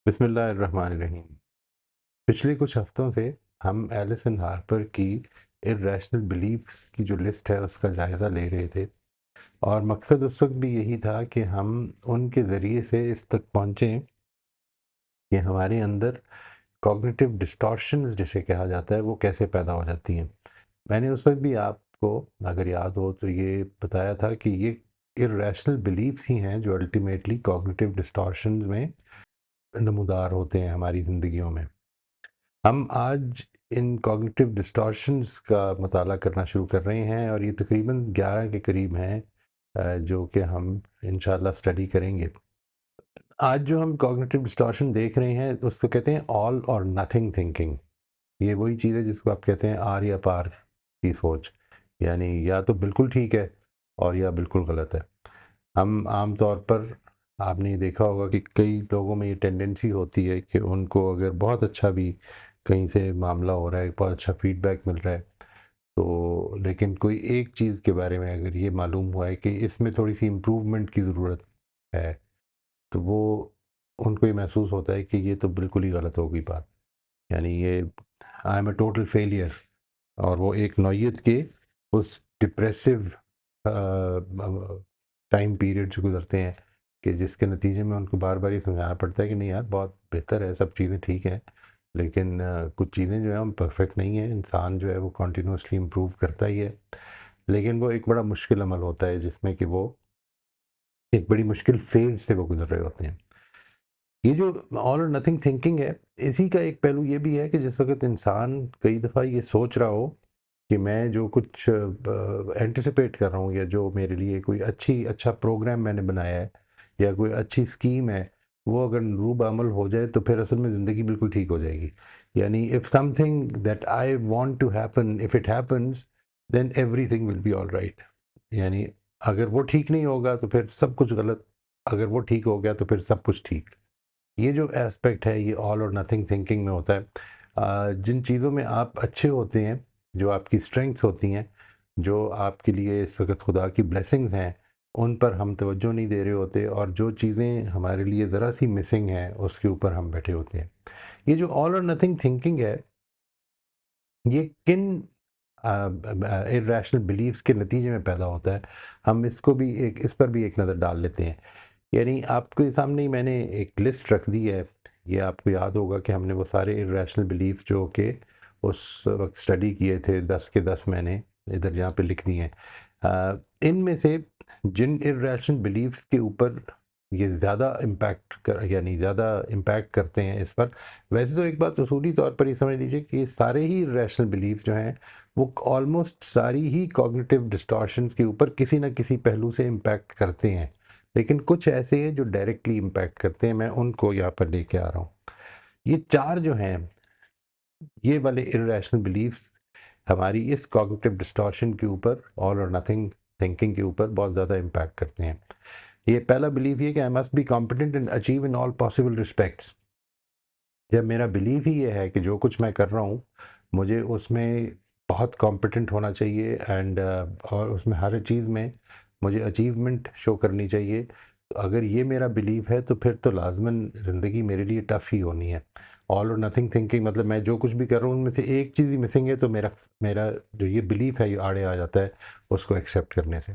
बिस्मिल्लाहिर्रहमानिर्रहीम। पिछले कुछ हफ्तों से हम एलिसन हार्पर की इर्रेशनल बिलीफ्स की जो लिस्ट है उसका जायज़ा ले रहे थे और मकसद उस वक्त भी यही था कि हम उनके ज़रिए से इस तक पहुँचें कि हमारे अंदर कॉग्निटिव डिस्टॉर्शंस जिसे कहा जाता है वो कैसे पैदा हो जाती हैं। मैंने उस वक्त भी आपको अगर याद हो तो ये बताया था कि ये इर्रेशनल बिलीफ्स ही हैं जो अल्टीमेटली कॉग्निटिव डिस्टॉर्शंस में नमूदार होते हैं हमारी ज़िंदगियों में। हम आज इन कॉग्निटिव डिस्टॉर्शंस का मताला करना शुरू कर रहे हैं और ये तकरीबन 11 के करीब हैं जो कि हम इंशाल्लाह स्टडी करेंगे। आज जो हम कॉग्निटिव डिस्टॉर्शन देख रहे हैं उसको कहते हैं ऑल और नथिंग थिंकिंग। ये वही चीज़ है जिसको आप कहते हैं आर या पार की सोच, यानी या तो बिल्कुल ठीक है और या बिल्कुल गलत है। हम आम तौर पर आपने ये देखा होगा कि कई लोगों में ये टेंडेंसी होती है कि उनको अगर बहुत अच्छा भी कहीं से मामला हो रहा है, बहुत अच्छा फीडबैक मिल रहा है, तो लेकिन कोई एक चीज़ के बारे में अगर ये मालूम हुआ है कि इसमें थोड़ी-सी इम्प्रूवमेंट की ज़रूरत है, तो वो उनको ये महसूस होता है कि ये तो बिल्कुल ही गलत हो गई बात। यानी ये आई एम अ टोटल फेलियर और वो एक नौइयत के उस डिप्रेसिव टाइम पीरियड से गुजरते हैं कि जिसके नतीजे में उनको बार बार ये समझाना पड़ता है कि नहीं यार बहुत बेहतर है, सब चीज़ें ठीक हैं, लेकिन कुछ चीज़ें जो है हम परफेक्ट नहीं है, इंसान जो है वो कॉन्टीन्यूसली इम्प्रूव करता ही है। लेकिन वो एक बड़ा मुश्किल अमल होता है जिसमें कि वो एक बड़ी मुश्किल फेज से वो गुजर रहे होते हैं। ये जो ऑल और नथिंग थिंकिंग है, इसी का एक पहलू ये भी है कि जिस वक़्त इंसान कई दफ़ा ये सोच रहा हो कि मैं जो कुछ एंटिसिपेट कर रहा हूँ या जो मेरे लिए कोई अच्छा प्रोग्राम मैंने बनाया है या कोई अच्छी स्कीम है, वो अगर रूबअमल हो जाए तो फिर असल में ज़िंदगी बिल्कुल ठीक हो जाएगी। यानी if something that I want to happen if it happens then everything will be alright. यानी अगर वो ठीक नहीं होगा तो फिर सब कुछ गलत, अगर वो ठीक हो गया तो फिर सब कुछ ठीक। ये जो एस्पेक्ट है ये ऑल और नथिंग थिंकिंग में होता है। जिन चीज़ों में आप अच्छे होते हैं, जो आपकी स्ट्रेंथ्स होती हैं, जो आपके लिए इस वक़्त खुदा की ब्लेसिंग्स हैं, उन पर हम तवज्जो नहीं दे रहे होते और जो चीज़ें हमारे लिए ज़रा सी मिसिंग हैं, उसके ऊपर हम बैठे होते हैं। ये जो ऑल और नथिंग थिंकिंग है, ये किन इर्रेशनल बिलीफ्स के नतीजे में पैदा होता है, हम इसको भी एक इस पर भी एक नज़र डाल लेते हैं। यानी आपके सामने ही मैंने एक लिस्ट रख दी है। ये आपको याद होगा कि हमने वो सारे इर्रेशनल बिलीफ जो कि उस वक्त स्टडी किए थे 10 के 10 मैंने इधर यहाँ पे लिख दिए हैं। इनमें से जिन इर्रेशनल बिलीफ्स के ऊपर ये ज़्यादा इम्पैक्ट कर यानी ज़्यादा इम्पैक्ट करते हैं इस पर, वैसे तो एक बात उसूली तौर पर ये समझ लीजिए कि ये सारे ही इर्रेशनल बिलीफ जो हैं वो ऑलमोस्ट सारी ही कॉग्निटिव डिस्टॉर्शंस के ऊपर किसी न किसी पहलू से इम्पैक्ट करते हैं। लेकिन कुछ ऐसे हैं जो डायरेक्टली इम्पैक्ट करते हैं, मैं उनको यहाँ पर लेके आ रहा हूँ। ये 4 जो हैं, ये वाले इर्रेशनल बिलीफ्स हमारी इस कॉग्निटिव डिस्टॉर्शन के ऊपर ऑल और नथिंग थिंकिंग के ऊपर बहुत ज़्यादा इम्पैक्ट करते हैं। ये पहला बिलीफ ये कि आई must be competent and achieve in all possible respects. जब मेरा बिलीफ ही ये है कि जो कुछ मैं कर रहा हूँ, मुझे उसमें बहुत कॉम्पिटेंट होना चाहिए एंड और उसमें हर चीज़ में मुझे अचीवमेंट शो करनी चाहिए। तो अगर ये मेरा बिलीफ है तो फिर तो लाज़िमन ज़िंदगी मेरे लिए टफ़ ही होनी है। ऑल और नथिंग थिंकिंग मतलब मैं जो कुछ भी कर रहा हूँ उनमें से एक चीज़ ही मिसिंग है तो मेरा मेरा जो ये बिलीफ है ये आड़े आ जाता है उसको एक्सेप्ट करने से।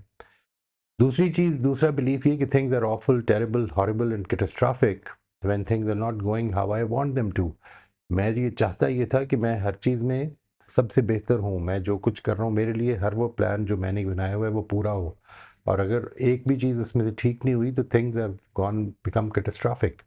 दूसरी चीज़, दूसरा बिलीफ ये कि things are awful, terrible, horrible and catastrophic when things are not going how I want them to. मैं ये चाहता ये था कि मैं हर चीज़ में सबसे बेहतर हूँ, मैं जो कुछ कर रहा हूँ मेरे लिए हर वो प्लान जो मैंने बनाया हुआ है वो पूरा हो, और अगर एक भी चीज़ उसमें से ठीक नहीं हुई तो things have gone become catastrophic.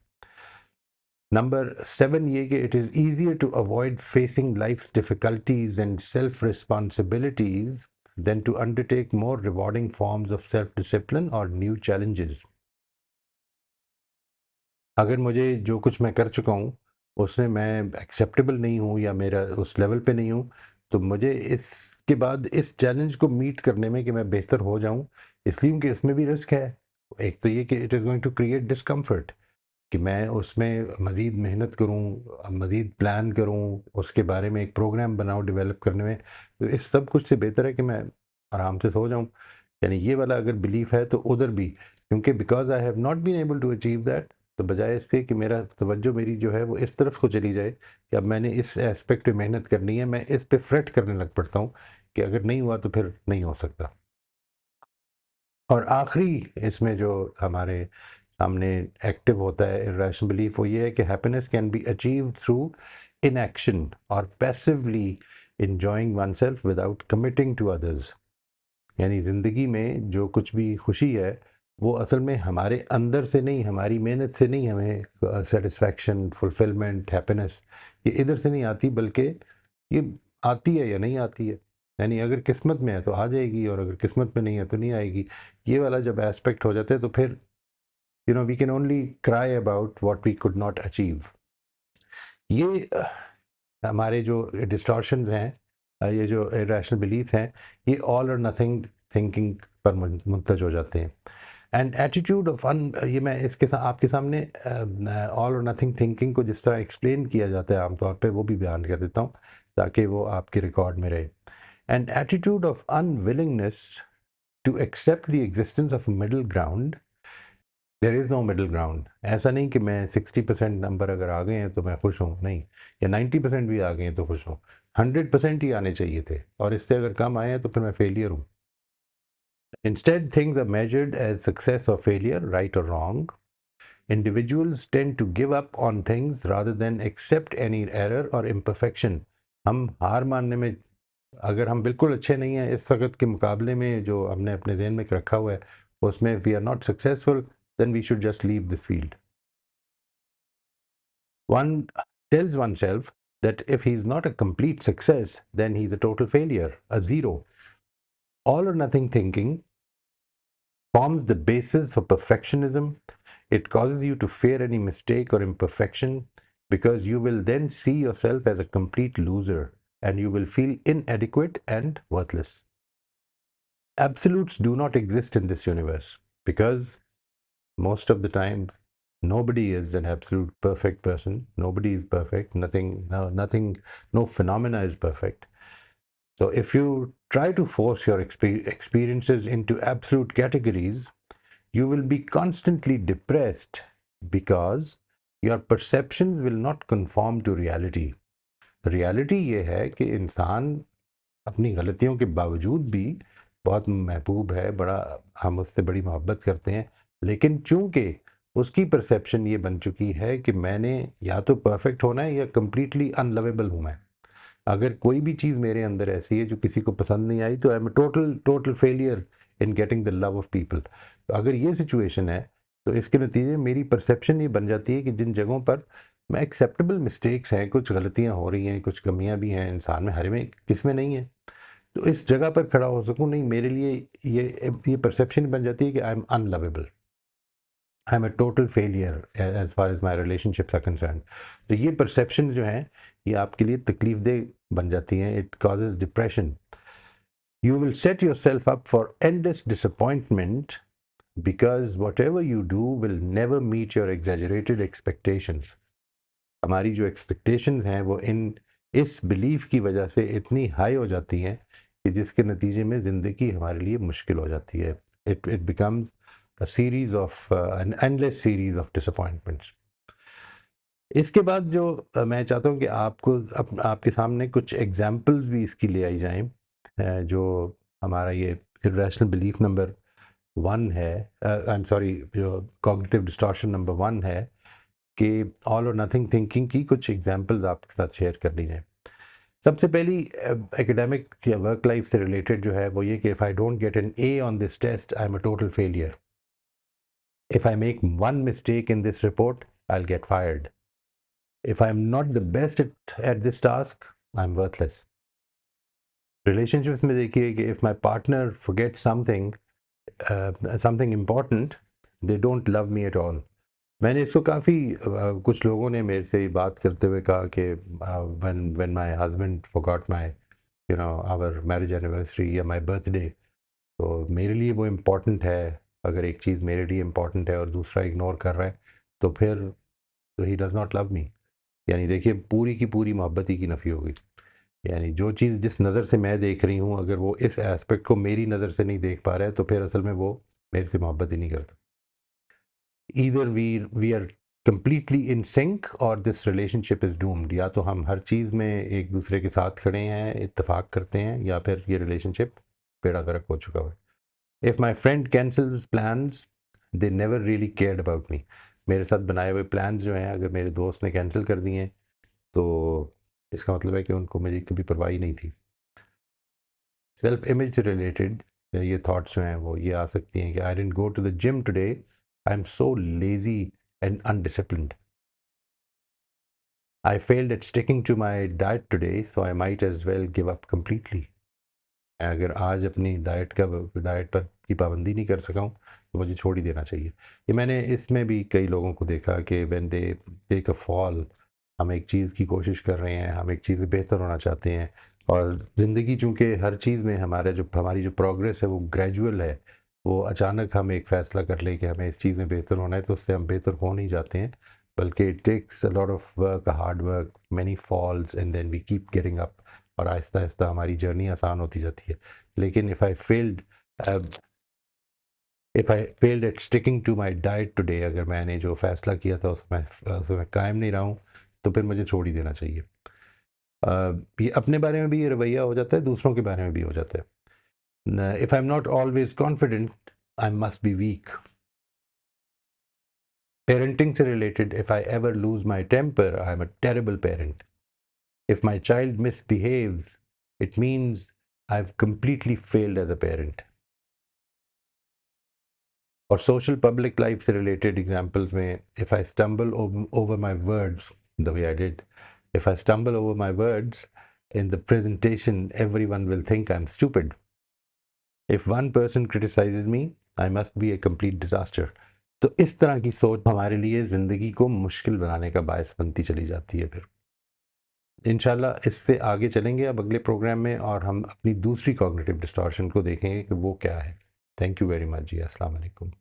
Number 7 ये कि it is easier to avoid facing life's difficulties and self responsibilities than to undertake more rewarding forms of self discipline और न्यू चैलेंजेस। अगर मुझे जो कुछ मैं कर चुका हूँ, उसमें मैं एक्सेप्टेबल नहीं हूँ या मेरा उस लेवल पे नहीं हूँ, तो मुझे इसके बाद इस चैलेंज को मीट करने में कि मैं बेहतर हो जाऊँ, इसलिए कि उसमें भी रिस्क है। एक तो ये कि it is going to create discomfort कि मैं उसमें मज़ीद मेहनत करूँ, मज़ीद प्लान करूँ, उसके बारे में एक प्रोग्राम बनाऊँ डेवलप करने में। तो इस सब कुछ से बेहतर है कि मैं आराम से सो जाऊँ। यानी ये वाला अगर बिलीफ है तो उधर भी, क्योंकि because I have not been able to achieve that, तो बजाय इसके कि मेरा तवज्जो मेरी जो है वो इस तरफ को चली जाए कि अब मैंने इस एस्पेक्ट पे मेहनत करनी है, मैं इस पे फ्रेट करने लग पड़ता हूँ कि अगर नहीं हुआ तो फिर नहीं हो सकता। और आखिरी इसमें जो हमारे सामने एक्टिव होता है इर्रेशनल बिलीफ, वो ये है कि happiness can be achieved through inaction और passively enjoying oneself without committing to others. यानी ज़िंदगी में जो कुछ भी खुशी है वो असल में हमारे अंदर से नहीं, हमारी मेहनत से नहीं, हमें सेटिस्फैक्शन, फुलफिलमेंट, हैप्पीनेस ये इधर से नहीं आती, बल्कि ये आती है या नहीं आती है। यानी अगर किस्मत में है तो आ जाएगी और अगर किस्मत में नहीं है तो नहीं आएगी। ये वाला जब एस्पेक्ट हो जाता है तो फिर we can only cry about what we could not achieve. ये हमारे जो डिस्टॉर्शंस हैं, ये जो इरेशनल बिलीफ हैं, ये ऑल और नथिंग थिंकिंग पर मुंतज हो जाते हैं। एंड एटीट्यूड ऑफ ये मैं इसके साथ आपके सामने ऑल और नथिंग थिंकिंग को जिस तरह एक्सप्लेन किया जाता है आमतौर पे वो भी बयान कर देता हूँ ताकि वो आपके रिकॉर्ड में रहे। And attitude of unwillingness to accept the existence of middle ground. There is no middle ground. ऐसा नहीं कि मैं 60% नंबर अगर आ गए हैं तो मैं खुश हूँ, नहीं, या 90% भी आ गए हैं तो खुश हूँ। 100% ही आने चाहिए थे और इससे अगर कम आए हैं तो फिर मैं फेलियर हूँ। Instead, things are measured as success or failure, right or wrong. Individuals tend to give up on things rather than accept any error or imperfection. हम हार मानने में, अगर हम बिल्कुल अच्छे नहीं हैं इस वक्त के मुकाबले में जो हमने अपने जहन में रखा हुआ है उसमें we are not successful, then we should just leave this field. One tells oneself that if he's not a complete success, then he's a total failure, a zero. All or nothing thinking forms the basis for perfectionism. It causes you to fear any mistake or imperfection because you will then see yourself as a complete loser and you will feel inadequate and worthless. Absolutes do not exist in this universe because most of the time nobody is an absolute perfect person. Nobody is perfect. No phenomena is perfect. So if you try to force your experiences into absolute categories, you will be constantly depressed because your perceptions will not conform to reality. Reality ये है कि इंसान अपनी गलतियों के बावजूद भी बहुत महबूब है, बड़ा, हम उससे बड़ी मोहब्बत करते हैं, लेकिन चूंकि उसकी परसेप्शन ये बन चुकी है कि मैंने या तो परफेक्ट होना है या कंप्लीटली अनलवेबल हूँ मैं। अगर कोई भी चीज़ मेरे अंदर ऐसी है जो किसी को पसंद नहीं आई तो I am total total failure in getting the love of people. तो अगर ये सिचुएशन है तो इसके नतीजे मेरी परसेप्शन ये बन जाती है कि जिन जगहों पर मैं एक्सेप्टेबल मिस्टेक्स हैं, कुछ गलतियां हो रही हैं, कुछ कमियां भी हैं इंसान में, हर में किस में नहीं है, तो इस जगह पर खड़ा हो सकूं, नहीं, मेरे लिए ये परसेप्शन बन जाती है कि I am unlovable, I am a total failure as far as my relationships are concern. तो ये परसेप्शन जो हैं ये आपके लिए तकलीफ देह बन जाती हैं। It causes depression. You will set yourself up for endless disappointment because whatever you do will never meet your exaggerated expectations. हमारी जो एक्सपेक्टेशंस हैं वो इस बिलीफ की वजह से इतनी हाई हो जाती हैं कि जिसके नतीजे में ज़िंदगी हमारे लिए मुश्किल हो जाती है। It becomes a series of an endless series of disappointments. इसके बाद जो मैं चाहता हूँ कि आपके सामने कुछ एग्जांपल्स भी इसकी ले आई जाएं, जो हमारा ये इरेशनल बिलीफ नंबर 1 है, आई एम सॉरी, जो कॉग्निटिव डिस्टॉर्शन नंबर 1 है, कि ऑल और नथिंग थिंकिंग की कुछ एग्जांपल्स आपके साथ शेयर कर ली जाएं। सबसे पहली एकेडमिक या वर्क लाइफ से रिलेटेड जो है वो ये कि if I don't get an A on this test I am a total failure. If I make one mistake in this report, I'll get fired. If I'm not the best at this task, I'm worthless. Relationships में देखिए कि if my partner forgets something important, they don't love me at all. मैंने इसको काफ़ी कुछ लोगों ने मेरे से बात करते हुए कहा कि when my husband forgot my our marriage anniversary या my birthday, तो मेरे लिए वो इम्पोर्टेंट है। अगर एक चीज़ मेरे लिए इम्पोर्टेंट है और दूसरा इग्नोर कर रहा है तो फिर तो he does not love me. यानी देखिए पूरी की पूरी मोहब्बत ही की नफ़ी हो गई। यानी जो चीज़ जिस नज़र से मैं देख रही हूँ, अगर वो इस एस्पेक्ट को मेरी नज़र से नहीं देख पा रहा है तो फिर असल में वो मेरे से मोहब्बत ही नहीं करता। Either we are completely in sync और दिस रिलेशनशिप इज़ डूम्ड। या तो हम हर चीज़ में एक दूसरे के साथ खड़े हैं, इत्तेफाक करते हैं, या फिर ये रिलेशनशिप बेड़ा गर्क हो चुका है। If my friend cancels plans they never really cared about me. मेरे साथ बनाए हुए प्लान्स जो हैं अगर मेरे दोस्त ने कैंसिल कर दिए हैं तो इसका मतलब है कि उनको मेरी कभी परवाह ही नहीं थी। सेल्फ इमेज से रिलेटेड ये थॉट्स जो हैं वो ये आ सकती हैं कि I didn't go to the gym today, I am so lazy and undisciplined. I failed at sticking to my diet today, so I might as well give up completely. अगर आज अपनी डाइट पर की पाबंदी नहीं कर सका हूँ तो मुझे छोड़ ही देना चाहिए। ये मैंने इसमें भी कई लोगों को देखा कि when they take a fall, हम एक चीज़ की कोशिश कर रहे हैं, हम एक चीज़ में बेहतर होना चाहते हैं, और ज़िंदगी चूँकि हर चीज़ में हमारी जो प्रोग्रेस है वो ग्रेजुअल है, वो अचानक हम एक फ़ैसला कर लें कि हमें इस चीज़ में बेहतर होना है तो उससे हम बेहतर हो नहीं जाते हैं, बल्कि it takes a lot of work, hard work, many falls and then we keep getting up, और आहिस्ता आहिस्ता हमारी जर्नी आसान होती जाती है। लेकिन if I failed at sticking to my diet today, अगर मैंने जो फ़ैसला किया था उसमें कायम नहीं रहा हूँ तो फिर मुझे छोड़ ही देना चाहिए। ये अपने बारे में भी ये रवैया हो जाता है, दूसरों के बारे में भी हो जाता है। If I am not always confident, I must be weak. Parenting से related, if I ever lose my temper, I am a terrible parent. If my child misbehaves, it means I have completely failed as a parent. और social public life से related examples में, if I stumble over my words the way I did, if I stumble over my words in the presentation, everyone will think I am stupid. If one person criticises me, I must be a complete disaster. तो इस तरह की सोच हमारे लिए ज़िंदगी को मुश्किल बनाने का बायस बनती चली जाती है। फिर इंशाल्लाह इससे आगे चलेंगे अब अगले प्रोग्राम में, और हम अपनी दूसरी कॉग्निटिव डिस्टॉर्शन को देखेंगे कि वो क्या है। थैंक यू वेरी मच जी। अस्सलाम वालेकुम।